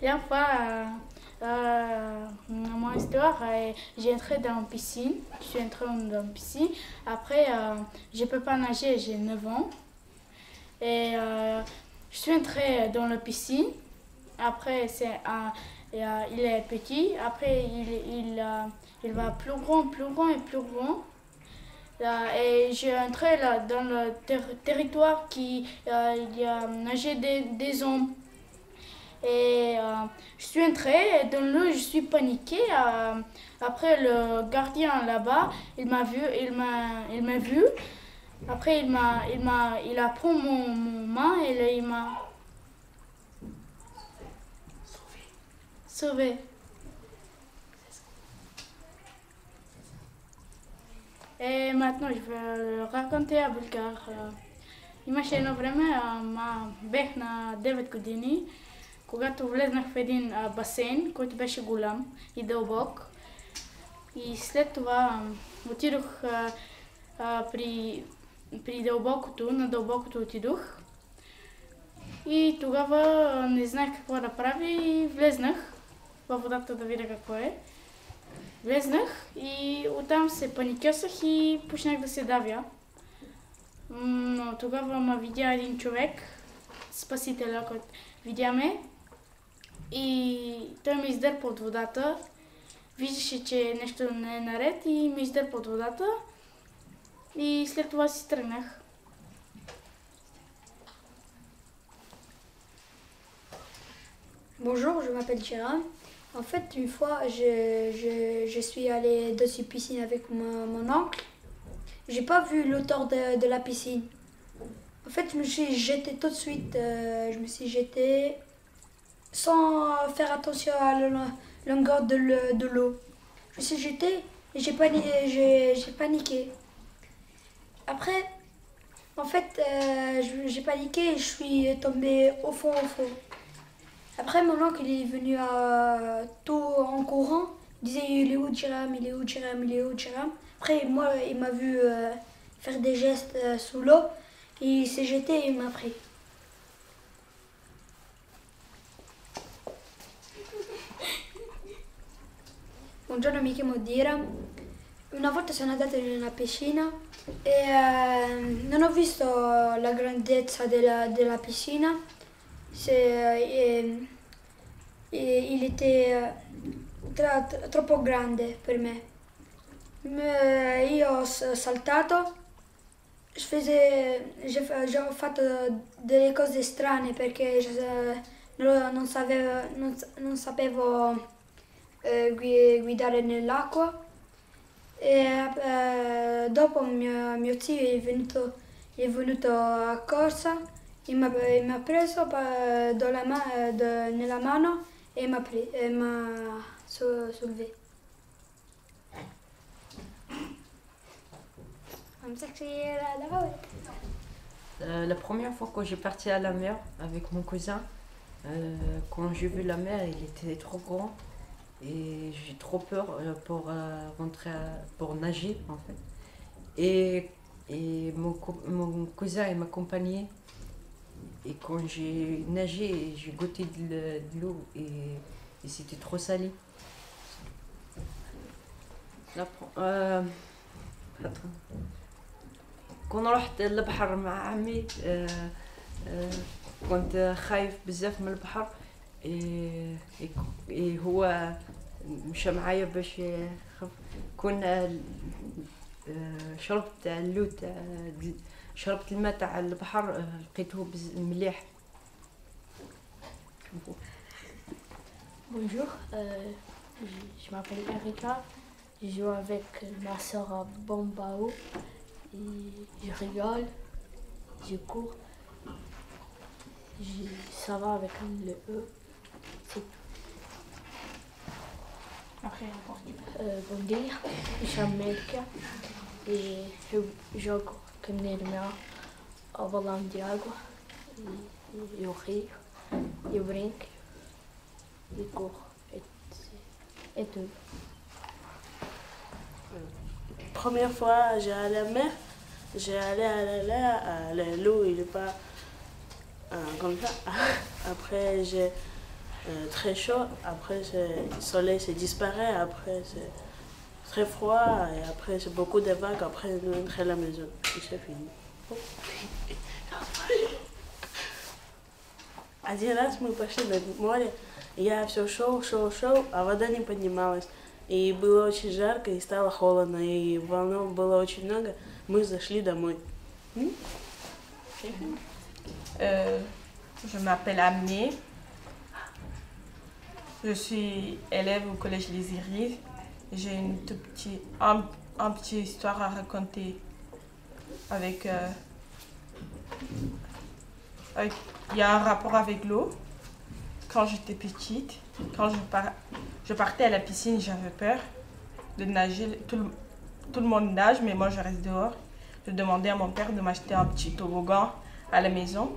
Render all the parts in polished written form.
La fois, mon histoire, j'ai entré dans une piscine. Je suis entrée dans une piscine. Après, je ne peux pas nager, j'ai 9 ans. Et je suis entrée dans la piscine. Après, il est petit. Après, il va plus grand et plus grand. Et j'ai entré là, dans le territoire qui il y a nagé des hommes. Et je suis entrée dans l'eau, je suis paniquée. Après, le gardien là-bas, il m'a vu. Après, il a pris mon main et il m'a sauvé. Et maintenant, je vais le raconter à Bulgar. Имаше време бех на 9 години, когато влезнах в един басейн, който беше голям и дълбок. И след това отидох при дълбокото, на дълбокото отидох. И тогава не знаех какво да правя и влезнах във водата да видя какво е. Влезнах и оттам се паникьосах и почнах да се давя. Но тогава ме видя един човек, спасителя, който видя ме и той ме издърпа от водата. Виждаше, че нещо не е наред и ме издърпа от водата и след това си тръгнах. Bonjour, je m'appelle Jérôme. En fait, une fois, je suis allée dans une piscine avec mon oncle. J'ai pas vu l'auteur de la piscine. En fait, je me suis jetée tout de suite. Je me suis jetée sans faire attention à la longueur de l'eau. Je me suis jetée et j'ai paniqué. Après, en fait, j'ai paniqué et je suis tombée au fond. Après, mon oncle il est venu tout en courant. Il disait il est où Jérôme, il est où Jérôme, il est où Jérôme. Après, moi, il m'a vu faire des gestes sous l'eau. Il s'est jeté et il m'a pris. Buongiorno, mi chiamo Dira. Una volta sono andata in una piscina e non ho visto la grandezza della piscina. Il était troppo grande per me. Io ho saltato, ho fatto delle cose strane perché non sapevo guidare nell'acqua e dopo mio zio è venuto a corsa, mi ha preso nella mano e mi ha soulevé. La première fois que j'ai parti à la mer avec mon cousin, quand j'ai vu la mer, il était trop grand et j'ai trop peur pour pour nager en fait. Et mon cousin il m'accompagnait et quand j'ai nagé, j'ai goûté de l'eau et c'était trop salé. كون رحت البحر مع عمي كنت خايف بزاف من البحر هو مشى معايا باش كنا شربت اللوت شربت الماء تاع البحر لقيته مليح. Bonjour, je m'appelle Erika, je joue avec ma soeur à Bombao et je rigole, je cours, ça va avec le E. Bom dia, me chamo Mérica e eu jogo caminho meu ao balão de água e eu rio, eu brinco e corro, é tudo. Première fois, j'ai allé à la mer, j'ai allé à l'eau, il n'est pas comme ça. Après, très chaud, après le soleil se disparaît, après c'est très froid, et après c'est beaucoup de vagues, après nous entrons à la maison, et c'est fini. Один раз мы пошли на море, я все шел, а вода не поднималась. И было очень жарко, и стало холодно, и волн было очень много. Мы зашли домой. Je m'appelle Amné. Je suis élève au collège Les Iris. J'ai une un petit histoire à raconter avec il y a un rapport avec l'eau. Quand j'étais petite, quand je partais à la piscine, j'avais peur de nager. Tout le monde nage, mais moi je reste dehors. Je demandais à mon père de m'acheter un petit toboggan à la maison.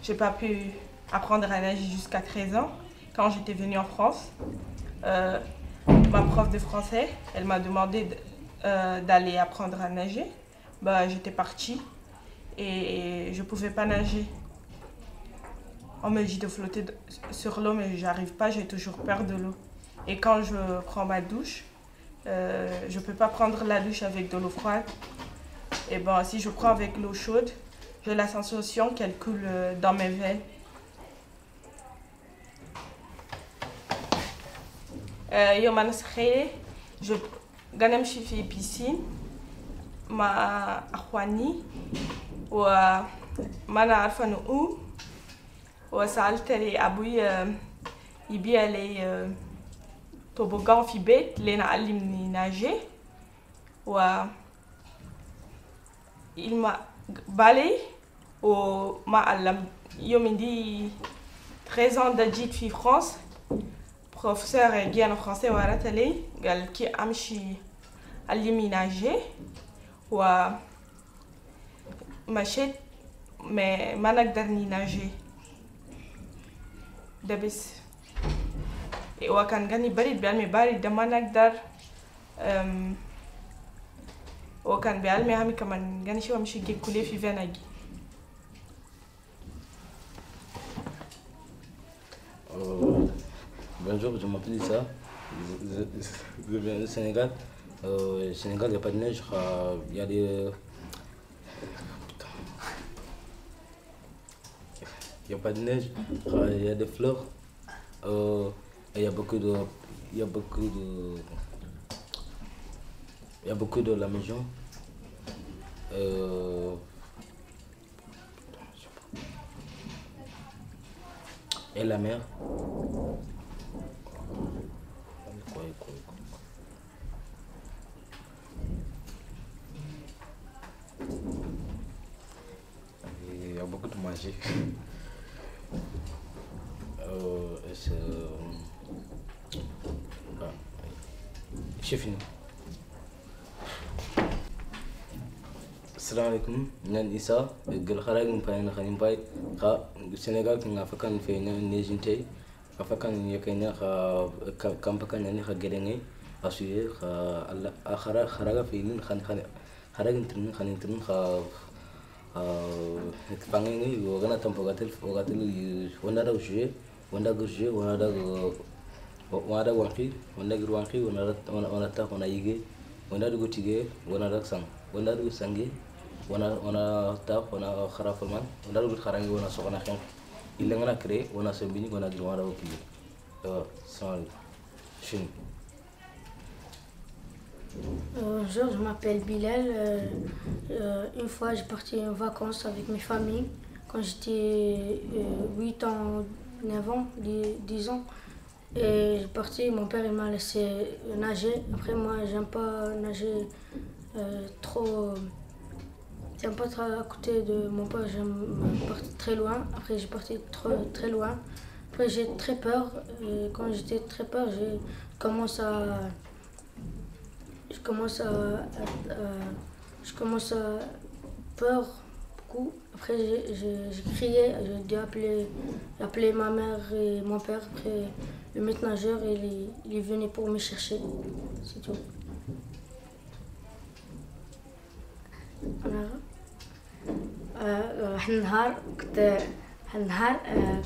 J'ai pas pu apprendre à nager jusqu'à 13 ans. Quand j'étais venue en France, ma prof de français, elle m'a demandé d'aller apprendre à nager. J'étais partie et je pouvais pas nager. On me dit de flotter sur l'eau, mais j'arrive pas, j'ai toujours peur de l'eau. Et quand je prends ma douche, je peux pas prendre la douche avec de l'eau froide. Et si je prends avec l'eau chaude, j'ai la sensation qu'elle coule dans mes veines. يوم أنا صغيرة كنا نمشي في بيسين مع أخواني وما نعرف نعوم وسألت لأبوي يبيع لي طوبوغان في بيت لنعلمني ناجي il m'a balé وما علم يوم عندي 13 ans d'adjit في France professeur جي أنا français وعرفت لي قال كي أمشي علمني ناجي ومشيت ما نقدرني ناجي ده بس وكان جاني برد بيعلمي بارد ده ما نقدر وكان بيعلمي همي كمان جاني شو أمشي جي كلية في فيناجي. Bonjour, je m'appelle Issa, je viens du Sénégal. Au Sénégal, il n'y a pas de neige, il y a des... Il n'y a pas de neige, il y a des fleurs, il y a beaucoup de... Il y a beaucoup de la maison. Et la mer. Il y a beaucoup de magie. C'est fini. Assalamu alaikum, nan Issa, gel kharagin payan khanin bay kha Sénégal ki nga fakan fe na nejinte ka fakan yakena kha kampakan ni kha gedenge asuye kha alla akhara kharaga fe nin khan kharagin tin khanin tin kha pangengi wogana tampogatel wanda da jouer wanda gurje wanda wanki wanda girwanki wanda ta wanda yige wanda dugotige wanda sang wanda dugo sangi wana ta wana khara forman wana rubut kharangi wana sokona khen il ngana créé wana sembini wana gir wana okili sans chine. Bonjour, je m'appelle Bilal. Une fois, j'ai parti en vacances avec mes familles quand j'étais 8 ans, 9 ans, 10 ans. Et j'ai parti, mon père il m'a laissé nager. Après, moi, j'aime pas nager trop. J'aime pas être à côté de mon père, j'aime partir très loin. Après, j'ai parti très loin. Après, j'ai très peur. Et quand j'étais très peur, je commence à peur beaucoup. Après, j'ai crié, j'ai dû appeler ma mère et mon père. Après, le maître nageur, il est venu pour me chercher. C'est tout. واحد النهار كنت هالنهار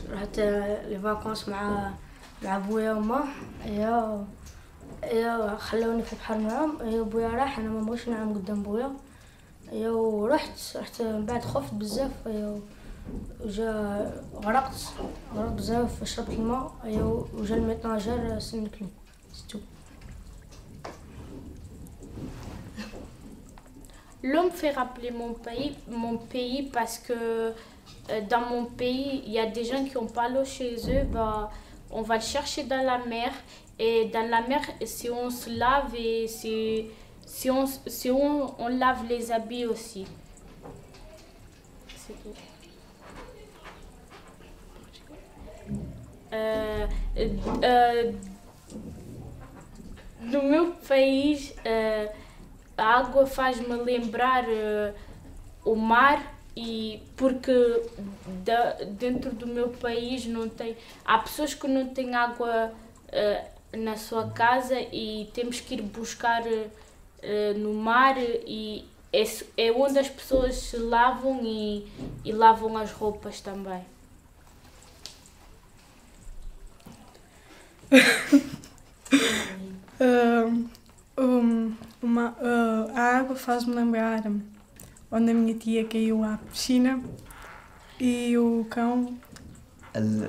رحت لي فاكونس مع بويا وما يا خلوني في البحر معاهم. يا بويا راح انا ما بغيتش نعوم قدام بويا. يا ورحت من بعد خفت بزاف. وجا غرقت بزاف. شربت الماء وجا الميتناجر سنكني ستو. L'eau me fait rappeler mon pays parce que dans mon pays, il y a des gens qui n'ont pas l'eau chez eux, bah, on va le chercher dans la mer. Et dans la mer, si on se lave et si on lave les habits aussi. C'est tout. No meu país, a água faz-me lembrar o mar e porque dentro do meu país não tem, há pessoas que não têm água na sua casa e temos que ir buscar no mar e é onde as pessoas se lavam e lavam as roupas também. A água faz-me lembrar onde a minha tia caiu à piscina e o cão.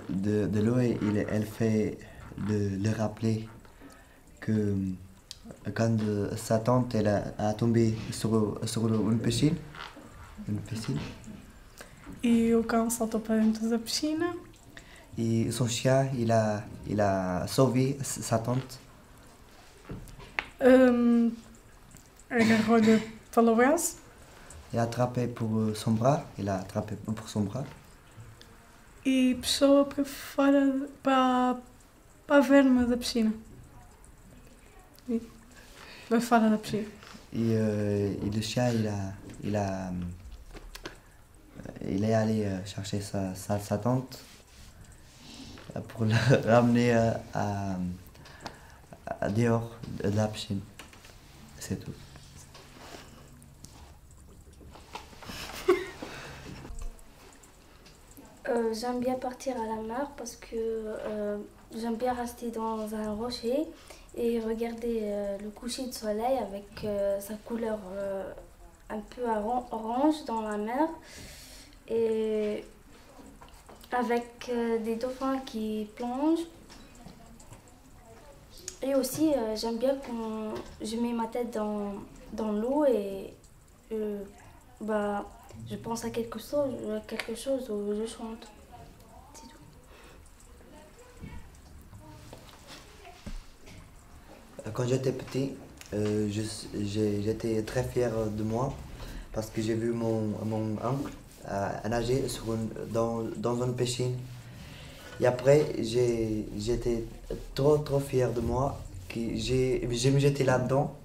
De l'eau, elle fait le rappeler que quand sa tante elle a tombé sur une piscine. E o cão saltou para dentro da piscina. Et son chien, il a sauvé sa tante. Agarrou-lhe pelo braço. Il a attrapé pour son bras. E puxou-a para fora, para a verma da piscina. Para fora da piscina. Et le chien, il est allé chercher sa tante pour la ramener à dehors de la piscine. C'est tout. J'aime bien partir à la mer parce que j'aime bien rester dans un rocher et regarder le coucher de soleil avec sa couleur un peu orange dans la mer et avec des dauphins qui plongent. Et aussi j'aime bien quand je mets ma tête dans l'eau et je pense à quelque chose où je chante. C'est tout. Quand j'étais petit, j'étais très fier de moi parce que j'ai vu mon oncle nager dans une piscine. Et après, j'étais trop fier de moi que j'ai me jeté là-dedans.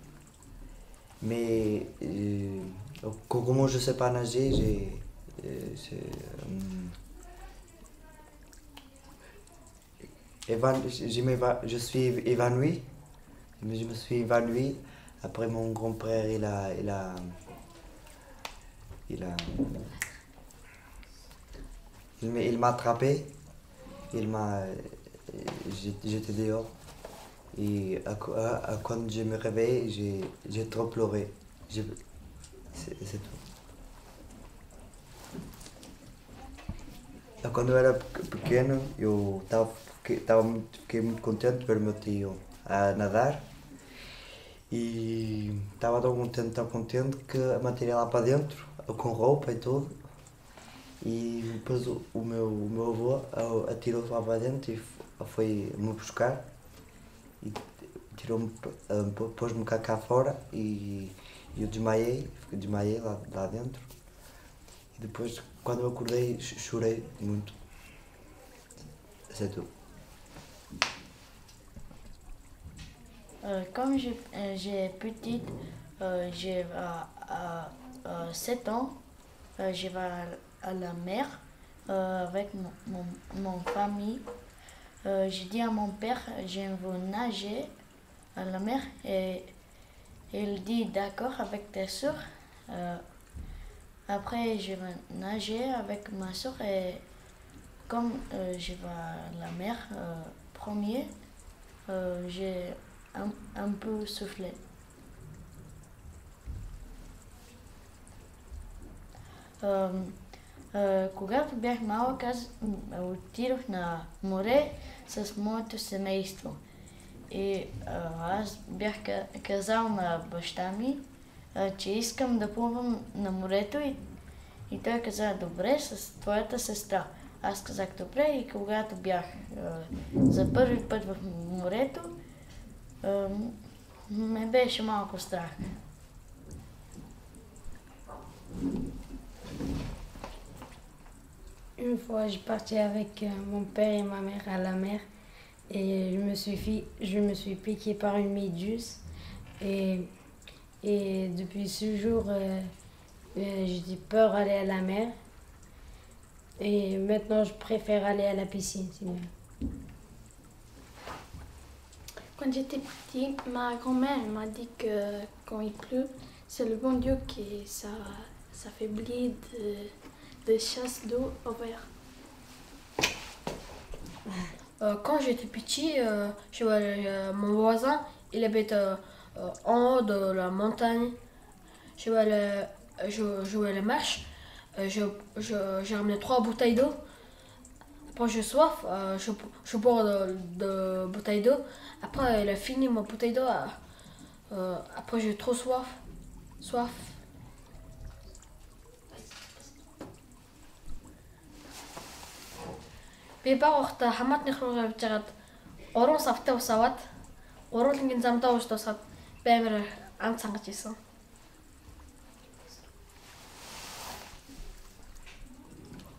Mais comment je ne sais pas nager, je suis évanoui. Je me suis évanoui. Après, mon grand-père, il m'a attrapé. J'étais dehors. Et quand je me réveille, j'ai trop pleuré. C'est tout. Quando eu era pequeno, eu fiquei muito contente ver o meu tio a nadar. E estava tão contente que a matei lá para dentro, com roupa e tudo. E depois o meu avô atirou-se lá para dentro e foi me buscar. E tirou-me, pôs-me cá fora e eu desmaiei lá dentro. E depois, quando eu acordei, chorei muito. C'est tout. Comme j'ai petite, j'ai 7 ans, je vais à la mer avec mon famille. J'ai dit à mon père, je veux nager à la mer et il dit d'accord avec tes soeurs. Après, je vais nager avec ma soeur et comme je vais à la mer premier, j'ai un peu soufflé. Когато бях малък, аз отидох на море с моето семейство. И аз бях казал на баща ми, че искам да плувам на морето и той каза, добре, с твоята сестра. Аз казах, добре, и когато бях за първи път в морето, ме беше малко страх. Une fois, je partais avec mon père et ma mère à la mer et je me suis piqué par une méduse. Et depuis ce jour, j'ai peur d'aller à la mer. Et maintenant, je préfère aller à la piscine. C'est mieux. Quand j'étais petite, ma grand-mère m'a dit que quand il pleut, c'est le bon Dieu qui s'affaiblit de chasse d'eau au vert. Quand j'étais petit, je voyais mon voisin, il habite en haut de la montagne. Je voyais les marches. J'ai ramené 3 bouteilles d'eau. Après j'ai soif, je bois de bouteilles d'eau. Après il a fini ma bouteille d'eau. Après j'ai trop soif. Би баг ухта хамаатных руу явж байгаад уран савтай ус аваад уруулангийн замдаа ууж дуусаад баймаар ам цангаж исэн.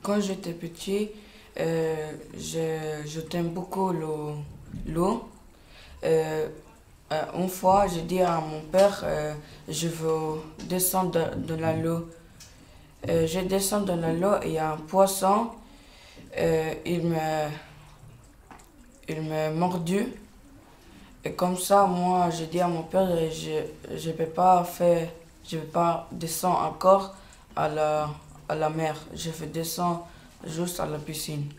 Quand j'étais petit, je t'aime beaucoup l'eau. Une fois, j'ai dit à mon père, je veux descendre dans l'eau. Je descends dans l'eau et il y a un poisson. Il m'a mordu. Et comme ça, moi, j'ai dit à mon père, je ne vais pas descendre encore à la mer. Je vais descendre juste à la piscine.